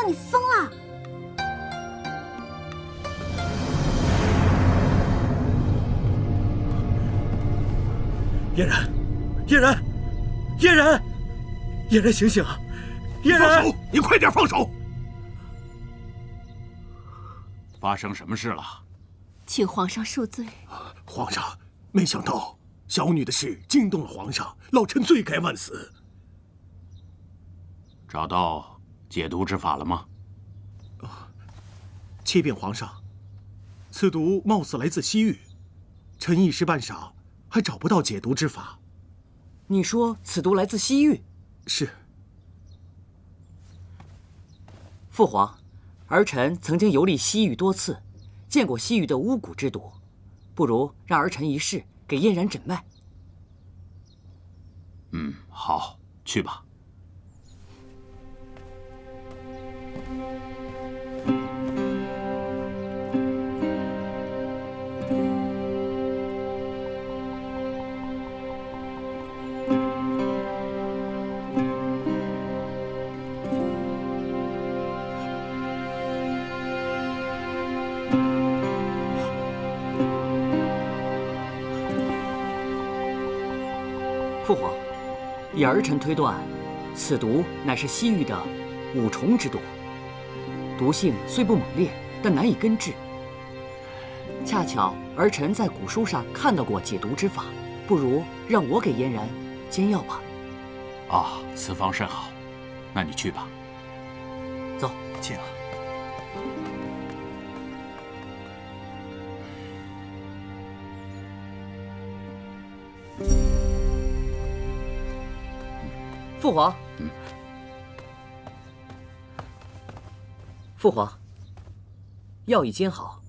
你疯了！嫣然，嫣然，嫣然，嫣然，醒醒啊！嫣然，放手！你快点放手！发生什么事了？请皇上恕罪。皇上，没想到小女的事惊动了皇上，老臣罪该万死。找到解毒之法了吗？启禀皇上，此毒貌似来自西域，臣一时半晌还找不到解毒之法。你说此毒来自西域？是。父皇，儿臣曾经游历西域多次，见过西域的巫蛊之毒，不如让儿臣一试，给嫣然诊脉。好，去吧。父皇，以儿臣推断，此毒乃是西域的五虫之毒，毒性虽不猛烈，但难以根治。恰巧儿臣在古书上看到过解毒之法，不如让我给嫣然煎药吧。啊，此方甚好，那你去吧。走，请。父皇，父皇，药已煎好，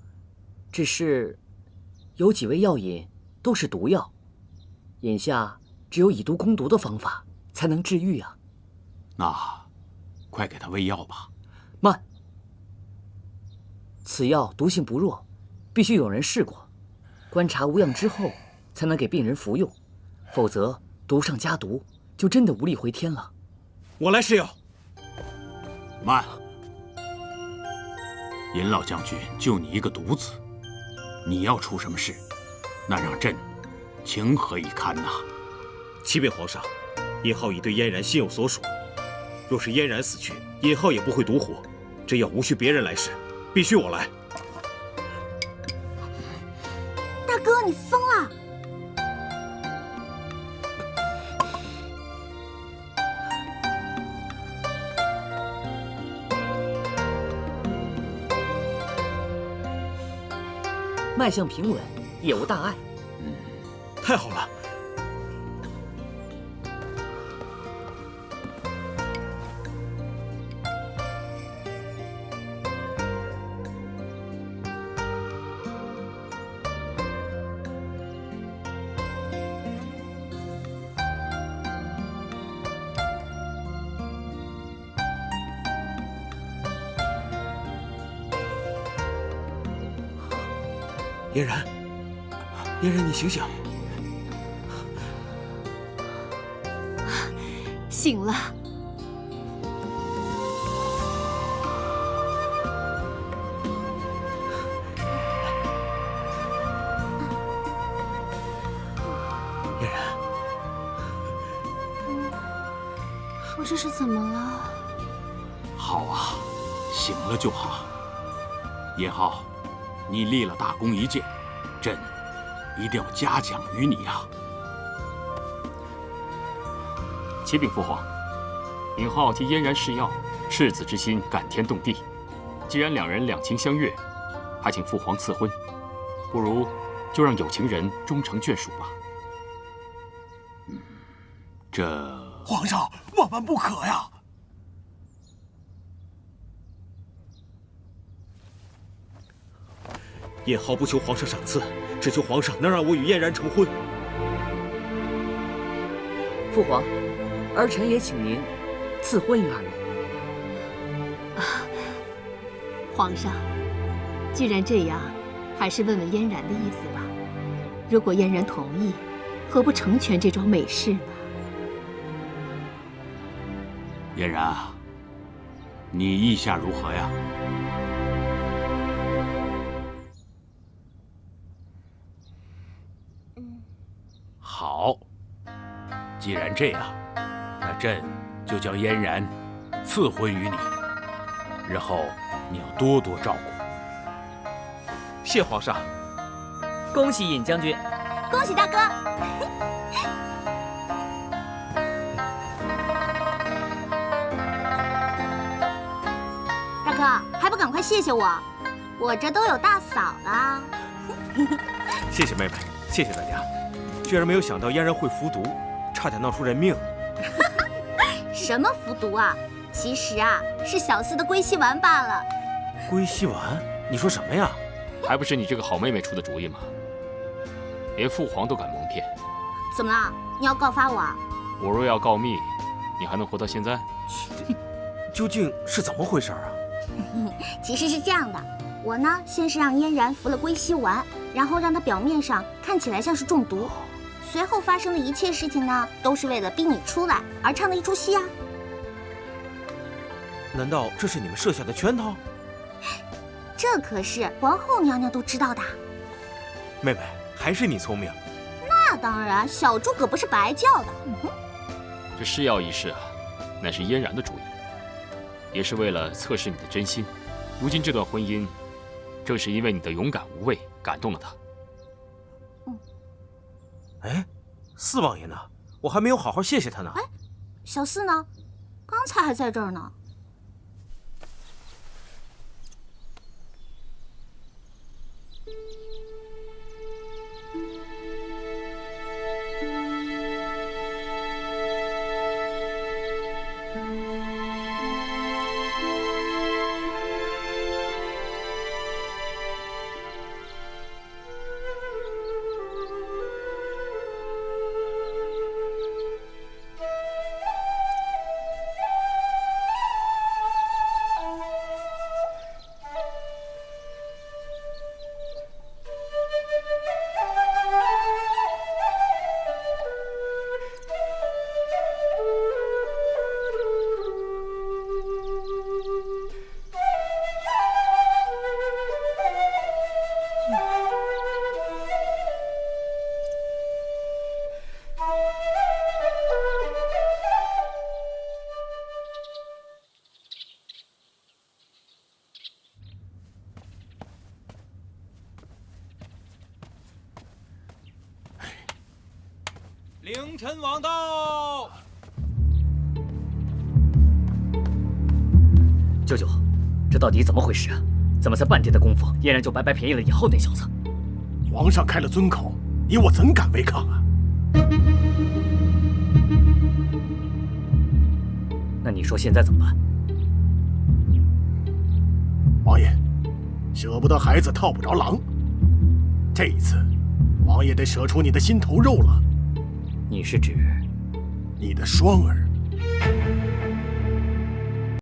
只是有几味药引都是毒药，眼下只有以毒攻毒的方法才能治愈啊。那，快给他喂药吧。慢，此药毒性不弱，必须有人试过，观察无恙之后才能给病人服用，否则毒上加毒，就真的无力回天了。我来试药。慢，尹老将军就你一个独子，你要出什么事，那让朕情何以堪呐！启禀皇上，尹浩已对嫣然心有所属，若是嫣然死去，尹浩也不会独活。这药无需别人来试，必须我来。大哥，你疯了！脉象平稳，也无大碍。太好了！嫣然，嫣然，你醒醒！醒了。嫣然，我这是怎么了？好啊，醒了就好。尹浩，你立了大功一件，朕一定要嘉奖于你呀！启禀父皇，尹浩替嫣然试药，赤子之心感天动地。既然两人两情相悦，还请父皇赐婚，不如就让有情人终成眷属吧。这皇上，万万不可呀！尹浩不求皇上赏赐，只求皇上能让我与嫣然成婚。父皇，儿臣也请您赐婚于二人。皇上，既然这样，还是问问嫣然的意思吧。如果嫣然同意，何不成全这桩美事呢？嫣然啊，你意下如何呀？好，既然这样，那朕就将嫣然赐婚于你，日后你要多多照顾。谢皇上。恭喜尹将军，恭喜大哥！大哥，还不赶快谢谢我？我这都有大嫂了。谢谢妹妹，谢谢大家。居然没有想到嫣然会服毒，差点闹出人命。什么服毒啊？其实啊，是小四的归西丸罢了。归西丸？你说什么呀？还不是你这个好妹妹出的主意吗？连父皇都敢蒙骗。怎么了？你要告发我啊？我若要告密，你还能活到现在？究竟是怎么回事啊？其实是这样的，我呢，先是让嫣然服了归西丸，然后让她表面上看起来像是中毒。随后发生的一切事情呢，都是为了逼你出来而唱的一出戏啊！难道这是你们设下的圈套？这可是皇后娘娘都知道的。妹妹，还是你聪明。那当然，小猪可不是白叫的。这试药一事啊，乃是嫣然的主意，也是为了测试你的真心。如今这段婚姻，正是因为你的勇敢无畏感动了她。哎，四王爷呢？我还没有好好谢谢他呢。哎，小四呢？刚才还在这儿呢。凌晨王到。舅舅，这到底怎么回事啊？怎么才半天的功夫，嫣然就白白便宜了尹浩那小子？皇上开了尊口，你我怎敢违抗啊？那你说现在怎么办？王爷，舍不得孩子套不着狼，这一次，王爷得舍出你的心头肉了。你是指你的双儿？